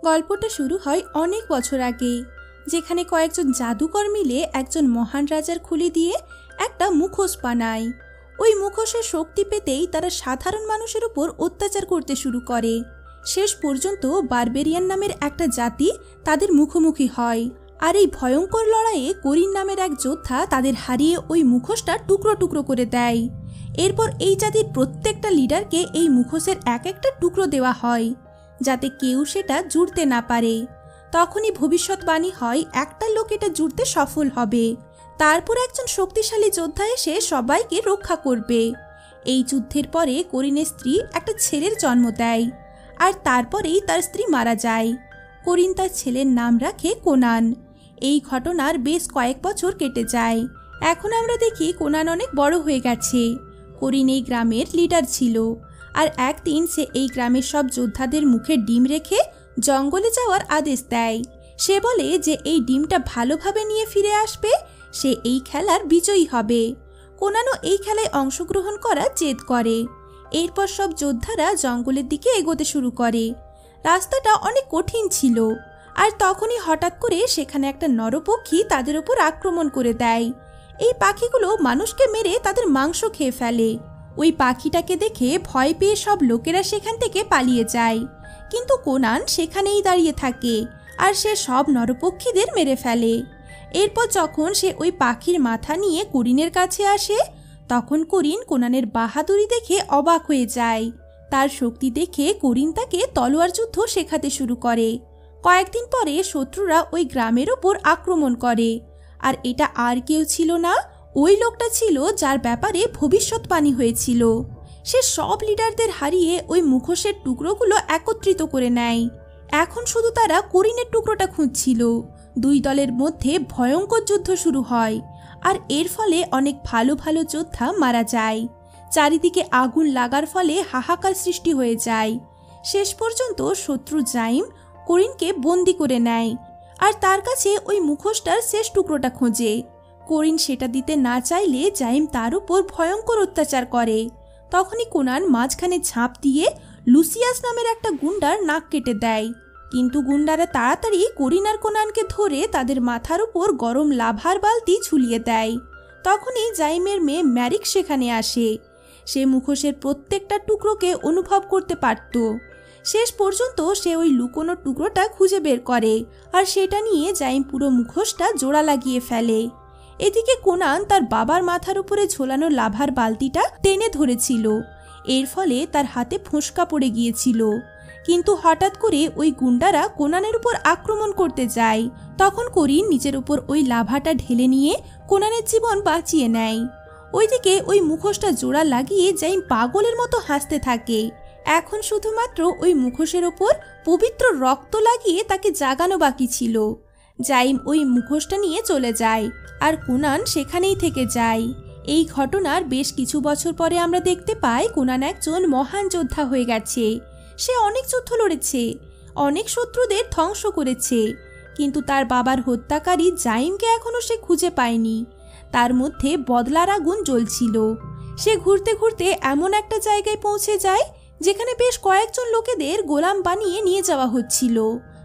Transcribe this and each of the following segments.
গল্পটা শুরু হয় অনেক বছর আগে, যেখানে কয়েকজন জাদুকর মিলে একজন মহান রাজার খুলি দিয়ে একটা মুখোশ বানায়। ওই মুখোশের শক্তি পেতেই তারা সাধারণ মানুষের উপর অত্যাচার করতে শুরু করে। শেষ পর্যন্ত বারবেরিয়ান নামের একটা জাতি তাদের মুখোমুখি হয়, আর এই ভয়ঙ্কর লড়াইয়ে করিন নামের এক যোদ্ধা তাদের হারিয়ে ওই মুখোশটা টুকরো টুকরো করে দেয়। এরপর এই জাতির প্রত্যেকটা লিডারকে এই মুখোশের এক একটা টুকরো দেওয়া হয়, যাতে কেউ সেটা জুড়তে না পারে। তখনই ভবিষ্যৎবাণী হয় একটা লোক এটা জুড়তে সফল হবে, তারপর একজন শক্তিশালী যোদ্ধা এসে সবাইকে রক্ষা করবে। এই যুদ্ধের পরে করিনের স্ত্রী একটা ছেলের জন্ম দেয়, আর তারপরেই তার স্ত্রী মারা যায়। করিন তার ছেলের নাম রাখে কোনান। এই ঘটনার বেশ কয়েক বছর কেটে যায়। এখন আমরা দেখি কোনান অনেক বড় হয়ে গেছে। করিন এই গ্রামের লিডার ছিল, আর একদিন সে এই গ্রামের সব যোদ্ধাদের মুখে ডিম রেখে জঙ্গলে যাওয়ার আদেশ দেয়। সে বলে যে এই ডিমটা ভালোভাবে নিয়ে ফিরে আসবে, সে এই খেলার বিজয়ী হবে। কোনানও এই খেলায় অংশগ্রহণ করার জেদ করে। এরপর সব যোদ্ধারা জঙ্গলের দিকে এগোতে শুরু করে। রাস্তাটা অনেক কঠিন ছিল, আর তখনই হঠাৎ করে সেখানে একটা নরপক্ষী তাদের উপর আক্রমণ করে দেয়। এই পাখিগুলো মানুষকে মেরে তাদের মাংস খেয়ে ফেলে। ওই পাখিটাকে দেখে ভয় পেয়ে সব লোকেরা সেখান থেকে পালিয়ে যায়, কিন্তু কোনান সেখানেই দাঁড়িয়ে থাকে, আর সে সব নরপক্ষীদের মেরে ফেলে। এরপর যখন সে ওই পাখির মাথা নিয়ে করিনের কাছে আসে, তখন করিন কোনানের বাহাদুরি দেখে অবাক হয়ে যায়। তার শক্তি দেখে করিন তাকে তলোয়ার যুদ্ধ শেখাতে শুরু করে। কয়েকদিন পরে শত্রুরা ওই গ্রামের ওপর আক্রমণ করে, আর এটা আর কেউ ছিল না, ওই লোকটা ছিল যার ব্যাপারে ভবিষ্যৎবাণী হয়েছিল। সে সব লিডারদের হারিয়ে ওই মুখোশের টুকরোগুলো একত্রিত করে নেয়। এখন শুধু তারা করিনের টুকরোটা খুঁজছিল। দুই দলের মধ্যে ভয়ঙ্কর যুদ্ধ শুরু হয়, আর এর ফলে অনেক ভালো ভালো যোদ্ধা মারা যায়। চারিদিকে আগুন লাগার ফলে হাহাকার সৃষ্টি হয়ে যায়। শেষ পর্যন্ত শত্রু জাইম করিনকে বন্দি করে নেয়, আর তার কাছে ওই মুখোশটার শেষ টুকরোটা খোঁজে। করিন সেটা দিতে না চাইলে জাইম তার উপর ভয়ঙ্কর অত্যাচার করে। তখনই কোনান মাঝখানে ঝাঁপ দিয়ে লুসিয়াস নামের একটা গুন্ডার নাক কেটে দেয়, কিন্তু গুন্ডারা তাড়াতাড়ি করিন আর কোনানকে ধরে তাদের মাথার উপর গরম লাভার বালতি ঝুলিয়ে দেয়। তখনই জাইমের মেয়ে ম্যারিক সেখানে আসে। সে মুখোশের প্রত্যেকটা টুকরোকে অনুভব করতে পারত। শেষ পর্যন্ত সে ওই লুকোনো টুকরোটা খুঁজে বের করে, আর সেটা নিয়ে জাইম পুরো মুখোশটা জোড়া লাগিয়ে ফেলে। এদিকে কোনান তার বাবার মাথার উপরে ঝোলানো লাভার বালতিটা টেনে ধরেছিল, এর ফলে তার হাতে ফোঁসকা পড়ে গিয়েছিল। কিন্তু হঠাৎ করে ওই গুন্ডারা কোনানের উপর আক্রমণ করতে যায়। তখন করিন নিজের উপর ওই লাভাটা ঢেলে নিয়ে কোনানের জীবন বাঁচিয়ে নেয়। ওইদিকে ওই মুখোশটা জোড়া লাগিয়ে জাইম পাগলের মতো হাসতে থাকে। এখন শুধুমাত্র ওই মুখোশের ওপর পবিত্র রক্ত লাগিয়ে তাকে জাগানো বাকি ছিল। জাইম ওই মুখোশটা নিয়ে চলে যায়, আর কোনান সেখানেই থেকে যায়। এই ঘটনার বেশ কিছু বছর পরে আমরা দেখতে পাই কোনান একজন মহান যোদ্ধা হয়ে গেছে। সে অনেক যুদ্ধ লড়েছে, অনেক শত্রুদের ধ্বংস করেছে, কিন্তু তার বাবার হত্যাকারী জাইমকে এখনো সে খুঁজে পায়নি। তার মধ্যে বদলার আগুন জ্বলছিল। সে ঘুরতে ঘুরতে এমন একটা জায়গায় পৌঁছে যায় যেখানে বেশ কয়েকজন লোকেদের গোলাম বানিয়ে নিয়ে যাওয়া হচ্ছিল।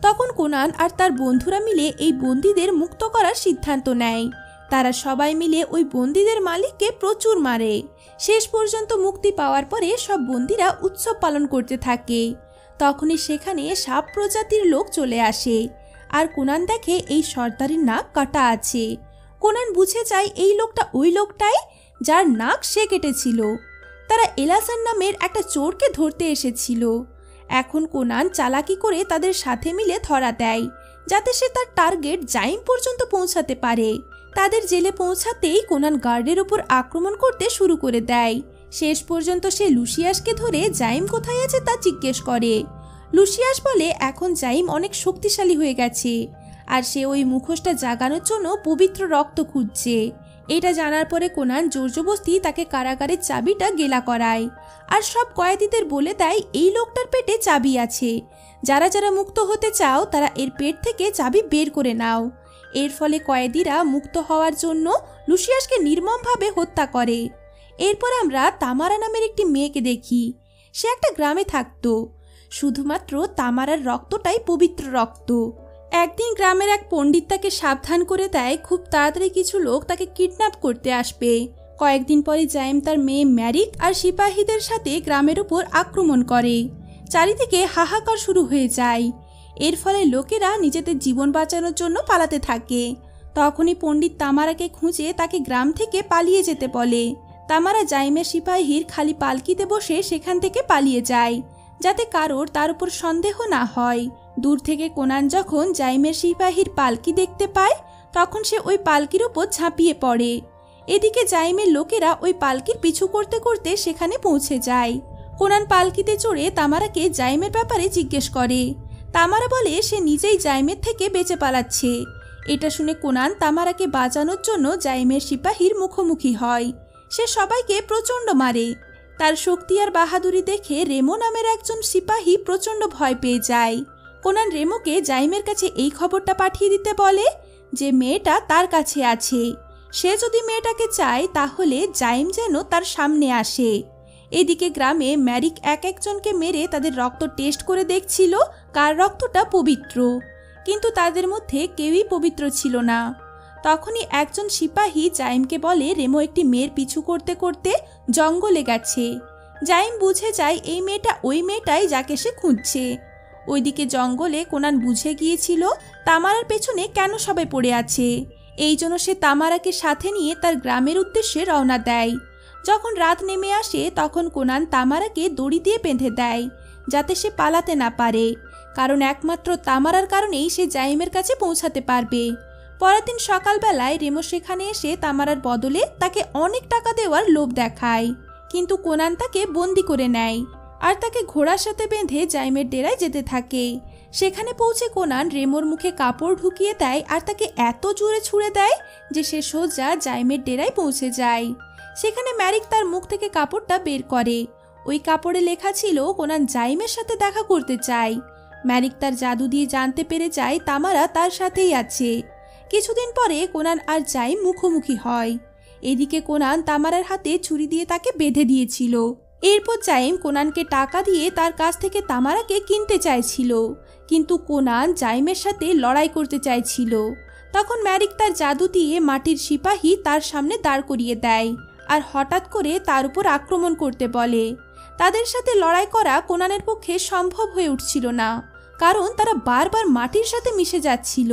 তখন কোনান আর তার বন্ধুরা মিলে এই বন্দীদের মুক্ত করার সিদ্ধান্ত নেয়। তারা সবাই মিলে ওই বন্দীদের মালিককে প্রচুর মারে। শেষ পর্যন্ত মুক্তি পাওয়ার পরে সব বন্দীরা উৎসব পালন করতে থাকে। তখনই সেখানে সাপ প্রজাতির লোক চলে আসে, আর কোনান দেখে এই সর্দারের নাক কাটা আছে। কোনান বুঝে যায় এই লোকটা ওই লোকটাই যার নাক সে কেটেছিল। তারা এলাসান নামের একটা চোরকে ধরতে এসেছিল। এখন কোনান চালাকি করে তাদের সাথে মিলে ধরা দেয়, যাতে সে তার টার্গেট জাইম পর্যন্ত পৌঁছাতে পারে। তাদের জেলে পৌঁছাতেই কোনান গার্ডের উপর আক্রমণ করতে শুরু করে দেয়। শেষ পর্যন্ত সে লুসিয়াসকে ধরে জাইম কোথায় আছে তা জিজ্ঞেস করে। লুসিয়াস বলে এখন জাইম অনেক শক্তিশালী হয়ে গেছে, আর সে ওই মুখোশটা জাগানোর জন্য পবিত্র রক্ত খুঁজছে। এটা জানার পরে কোনান জোরজবস্তি তাকে কারাগারের চাবিটা গেলা করায়, আর সব কয়েদিদের বলে দেয় এই লোকটার পেটে চাবি আছে। যারা যারা মুক্ত হতে চাও তারা এর পেট থেকে চাবি বের করে নাও। এর ফলে কয়েদিরা মুক্ত হওয়ার জন্য লুসিয়াসকে নির্মমভাবে হত্যা করে। এরপর আমরা তামারা নামের একটি মেয়েকে দেখি। সে একটা গ্রামে থাকতো। শুধুমাত্র তামারার রক্তটাই পবিত্র রক্ত। একদিন গ্রামের এক পণ্ডিত তাকে সাবধান করে দেয় খুব তাড়াতাড়ি কিছু লোক তাকে কিডন্যাপ করতে আসবে। কয়েকদিন পরে জাইম তার মেয়ে ম্যারিক আর সিপাহীদের সাথে গ্রামের উপর আক্রমণ করে। চারিদিকে হাহাকার শুরু হয়ে যায়। এর ফলে লোকেরা নিজেদের জীবন বাঁচানোর জন্য পালাতে থাকে। তখনই পণ্ডিত তামারাকে খুঁজে তাকে গ্রাম থেকে পালিয়ে যেতে বলে। তামারা জাইমের সিপাহীর খালি পালকিতে বসে সেখান থেকে পালিয়ে যায়, যাতে কারোর তার উপর সন্দেহ না হয়। দূর থেকে কোনান যখন জাইমের সিপাহীর পালকি দেখতে পায়, তখন সে ওই পালকির উপর ঝাঁপিয়ে পড়ে। এদিকে জাইমের লোকেরা ওই পালকির পিছু করতে করতে সেখানে পৌঁছে যায়। কোনান পালকিতে চড়ে তামারাকে জাইমের ব্যাপারে জিজ্ঞেস করে। তামারা বলে সে নিজেই জাইমের থেকে বেঁচে পালাচ্ছে। এটা শুনে কোনান তামারাকে বাঁচানোর জন্য জাইমের সিপাহীর মুখোমুখি হয়। সে সবাইকে প্রচণ্ড মারে। তার শক্তি আর বাহাদুরি দেখে রেমো নামের একজন সিপাহী প্রচণ্ড ভয় পেয়ে যায়। কোনান রেমোকে জাইমের কাছে এই খবরটা পাঠিয়ে দিতে বলে যে মেয়েটা তার কাছে আছে। সে যদি মেয়েটাকে চায় তাহলে জাইম যেন তার সামনে আসে। এদিকে গ্রামে ম্যারিক একজনকে মেরে তাদের রক্ত টেস্ট করে দেখছিল কার রক্তটা পবিত্র, কিন্তু তাদের মধ্যে কেউই পবিত্র ছিল না। তখনই একজন সিপাহী জাইমকে বলে রেমো একটি মেয়ের পিছু করতে করতে জঙ্গলে গেছে। জাইম বুঝে যায় এই মেয়েটা ওই মেয়েটাই যাকে সে খুঁজছে। ওইদিকে জঙ্গলে কোনান বুঝে গিয়েছিল তামারার পেছনে কেন সবাই পড়ে আছে। এই জন্য সে তামারাকে সাথে নিয়ে তার গ্রামের উদ্দেশ্যে রওনা দেয়। যখন রাত নেমে আসে তখন কোনান তামারাকে দড়ি দিয়ে বেঁধে দেয়, যাতে সে পালাতে না পারে, কারণ একমাত্র তামারার কারণেই সে জাইমের কাছে পৌঁছাতে পারবে। পরের দিন সকালবেলায় রেমো সেখানে এসে তামারার বদলে তাকে অনেক টাকা দেওয়ার লোভ দেখায়, কিন্তু কোনান তাকে বন্দি করে নেয় আর তাকে ঘোড়ার সাথে বেঁধে জাইমের ডেরায় যেতে থাকে। সেখানে পৌঁছে কোনান রেমোর মুখে কাপড় ঢুকিয়ে দেয় আর তাকে এত জোরে ছুঁড়ে দেয় যে সে সোজা জাইমের ডেরায় পৌঁছে যায়। সেখানে ম্যারিক তার মুখ থেকে কাপড়টা বের করে। ওই কাপড়ে লেখা ছিল কোনান জাইমের সাথে দেখা করতে চায়। ম্যারিক তার জাদু দিয়ে জানতে পেরে যায় তামারা তার সাথেই আছে। কিছুদিন পরে কোনান আর জাইম মুখোমুখি হয়। এদিকে কোনান তামারার হাতে ছুরি দিয়ে তাকে বেঁধে দিয়েছিল। এরপর জাইম কোনানকে টাকা দিয়ে তার কাছ থেকে তামারাকে কিনতে চাইছিল, কিন্তু কোনান জাইমের সাথে লড়াই করতে চাইছিল। তখন ম্যারিক তার জাদু দিয়ে মাটির সিপাহী তার সামনে দাঁড় করিয়ে দেয় আর হঠাৎ করে তার উপর আক্রমণ করতে বলে। তাদের সাথে লড়াই করা কোনানের পক্ষে সম্ভব হয়ে উঠছিল না, কারণ তারা বারবার মাটির সাথে মিশে যাচ্ছিল।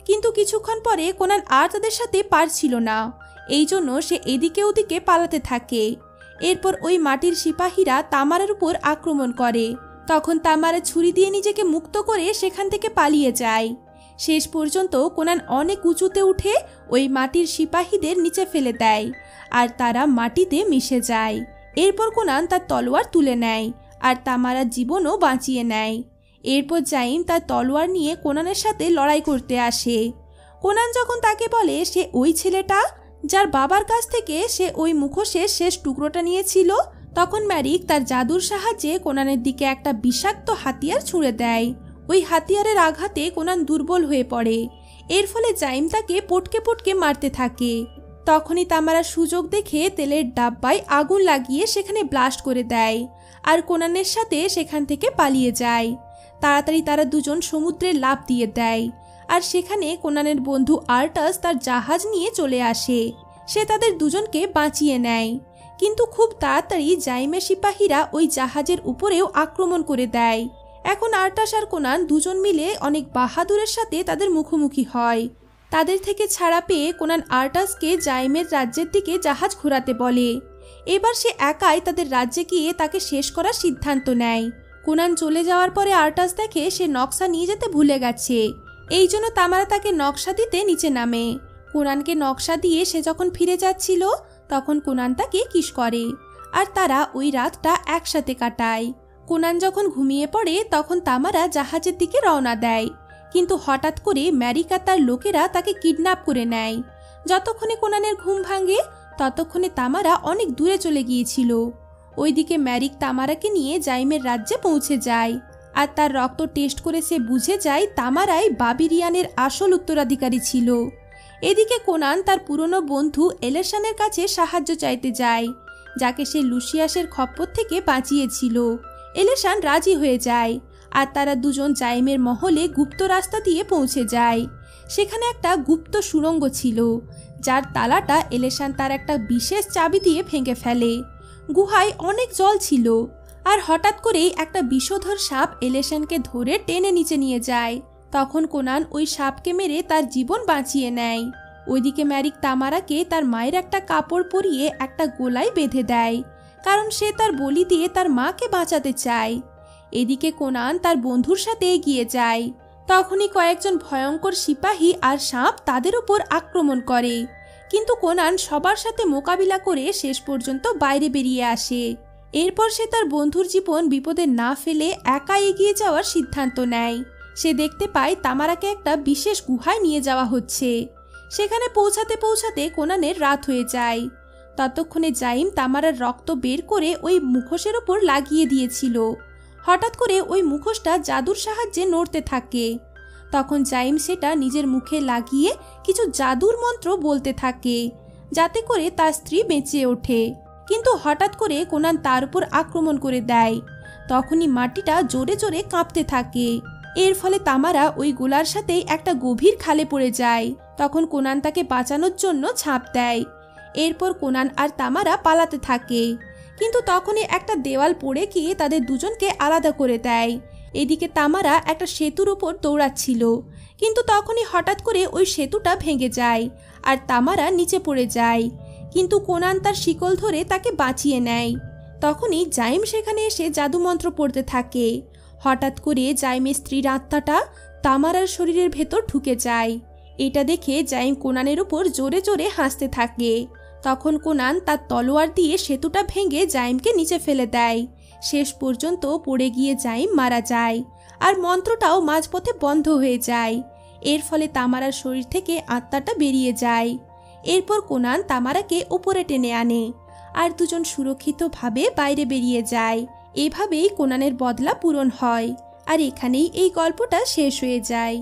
কিন্তু কিছুক্ষণ পরে কোনান আর তাদের সাথে পারছিল না, এই জন্য সে এদিকে ওদিকে পালাতে থাকে। এরপর ওই মাটির সিপাহীরা তামারার উপর আক্রমণ করে। তখন তামারা ছুরি দিয়ে নিজেকে মুক্ত করে সেখান থেকে পালিয়ে যায়। শেষ পর্যন্ত কোনান অনেক উঁচুতে উঠে ওই মাটির সিপাহীদের নিচে ফেলে দেয় আর তারা মাটিতে মিশে যায়। এরপর কোনান তার তলোয়ার তুলে নেয় আর তামারার জীবনও বাঁচিয়ে নেয়। এরপর জাইম তার তলোয়ার নিয়ে কোনানের সাথে লড়াই করতে আসে। কোনান যখন তাকে বলে সে ওই ছেলেটা যার বাবার কাছ থেকে সে ওই মুখোশের শেষ টুকরোটা নিয়েছিল, তখন ম্যারিক তার জাদুর সাহায্যে কোনানের দিকে একটা বিষাক্ত হাতিয়ার ছুঁড়ে দেয়। ওই হাতিয়ারের আঘাতে কোনান দুর্বল হয়ে পড়ে। এর ফলে জাইম তাকে পটকে পটকে মারতে থাকে। তখনই তামারা সুযোগ দেখে তেলের ডাব্বায় আগুন লাগিয়ে সেখানে ব্লাস্ট করে দেয় আর কোনানের সাথে সেখান থেকে পালিয়ে যায়। তাড়াতাড়ি তারা দুজন সমুদ্রে লাফ দিয়ে দেয় আর সেখানে কোনানের বন্ধু আর্টাস তার জাহাজ নিয়ে চলে আসে। সে তাদের দুজনকে বাঁচিয়ে নেয়, কিন্তু খুব তাড়াতাড়ি জাইমের সিপাহীরা ওই জাহাজের উপরেও আক্রমণ করে দেয়। এখন আর্টাস আর কোনান দুজন মিলে অনেক বাহাদুরের সাথে তাদের মুখোমুখি হয়। তাদের থেকে ছাড়া পেয়ে কোনান আর্টাসকে জাইমের রাজ্যের দিকে জাহাজ ঘোরাতে বলে। এবার সে একাই তাদের রাজ্যে গিয়ে তাকে শেষ করার সিদ্ধান্ত নেয়। কোনান চলে যাওয়ার পরে আর্টাস দেখে সে নকশা নিয়ে যেতে ভুলে গেছে। এই জন্য তামারা তাকে নকশা দিতে নিচে নামে। কোনানকে নকশা দিয়ে সে যখন ফিরে যাচ্ছিল তখন কোনান তাকে কিস করে আর তারা ওই রাতটা একসাথে কাটায়। কোনান যখন ঘুমিয়ে পড়ে তখন তামারা জাহাজের দিকে রওনা দেয়, কিন্তু হঠাৎ করে ম্যারিকা তার লোকেরা তাকে কিডন্যাপ করে নেয়। যতক্ষণে কোনানের ঘুম ভাঙে ততক্ষণে তামারা অনেক দূরে চলে গিয়েছিল। ওইদিকে ম্যারিক তামারাকে নিয়ে জাইমের রাজ্যে পৌঁছে যায় আর তার রক্ত টেস্ট করে সে বুঝে যায় তামারাই বাবিরিয়ানের আসল উত্তরাধিকারী ছিল। এদিকে কোনান তার পুরনো বন্ধু এলেশানের কাছে সাহায্য চাইতে যায়, যাকে সে লুসিয়াসের খপ্পর থেকে বাঁচিয়েছিল। এলেশান রাজি হয়ে যায় আর তারা দুজন জাইমের মহলে গুপ্ত রাস্তা দিয়ে পৌঁছে যায়। সেখানে একটা গুপ্ত সুড়ঙ্গ ছিল, যার তালাটা এলেশান তার একটা বিশেষ চাবি দিয়ে ভেঙে ফেলে। গুহায় অনেক জল ছিল আর হঠাৎ করেই একটা বিষধর সাপ এলেশানকে ধরে টেনে নিচে নিয়ে যায়। তখন কোনান ওই সাপকে মেরে তার জীবন বাঁচিয়ে নেয়। ওইদিকে ম্যারিক তামারাকে তার মায়ের একটা কাপড় পরিয়ে একটা গোলায় বেঁধে দেয়, কারণ সে তার বলি দিয়ে তার মাকে বাঁচাতে চায়। এদিকে কোনান তার বন্ধুর সাথে এগিয়ে যায়। তখনই কয়েকজন ভয়ঙ্কর সিপাহী আর সাপ তাদের উপর আক্রমণ করে, কিন্তু কোনান সবার সাথে মোকাবিলা করে শেষ পর্যন্ত বাইরে বেরিয়ে আসে। এরপর সে তার বন্ধুর জীবন বিপদে না ফেলে একা এগিয়ে যাওয়ার সিদ্ধান্ত নেয়। সে দেখতে পায় তামারাকে একটা বিশেষ গুহায় নিয়ে যাওয়া হচ্ছে। সেখানে পৌঁছাতে পৌঁছাতে কোনানের রাত হয়ে যায়। ততক্ষণে জাইম তামারার রক্ত বের করে ওই মুখোশের ওপর লাগিয়ে দিয়েছিল। হঠাৎ করে ওই মুখোশটা জাদুর সাহায্যে নড়তে থাকে। তখন জাইম সেটা নিজের মুখে লাগিয়ে কিছু জাদুর মন্ত্র বলতে থাকে, যাতে করে তার স্ত্রী বেঁচে ওঠে। কিন্তু হঠাৎ করে কোনান তার উপর আক্রমণ করে দেয়। তখনই মাটিটা জোরে জোরে কাঁপতে থাকে। এর ফলে তামারা ওই গোলার সাথে একটা গভীর খালে পড়ে যায়। তখন কোনান তাকে বাঁচানোর জন্য ঝাঁপ দেয়। এরপর কোনান আর তামারা পালাতে থাকে, কিন্তু তখনই একটা দেওয়াল পড়ে গিয়ে তাদের দুজনকে আলাদা করে দেয়। এদিকে তামারা একটা সেতুর উপর দৌড়াচ্ছিল, কিন্তু তখনই হঠাৎ করে ওই সেতুটা ভেঙে যায় আর তামারা নিচে পড়ে যায়। কিন্তু কোনান তার শিকল ধরে তাকে বাঁচিয়ে নেয়। তখনই জাইম সেখানে এসে জাদুমন্ত্র পড়তে থাকে। হঠাৎ করে জাইমের স্ত্রীর আত্মাটা তামারার শরীরের ভেতর ঢুকে যায়। এটা দেখে জাইম কোনানের উপর জোরে জোরে হাসতে থাকে। তখন কোনান তার তলোয়ার দিয়ে সেতুটা ভেঙে জাইমকে নিচে ফেলে দেয়। শেষ পর্যন্ত পড়ে গিয়ে জাইম মারা যায় আর মন্ত্রটাও মাঝপথে বন্ধ হয়ে যায়। এর ফলে তামারার শরীর থেকে আত্মাটা বেরিয়ে যায়। এরপর কোনান তামারাকে উপরে টেনে আনে আর দুজন সুরক্ষিতভাবে বাইরে বেরিয়ে যায়। এভাবেই কোনানের বদলা পূরণ হয় আর এখানেই এই গল্পটা শেষ হয়ে যায়।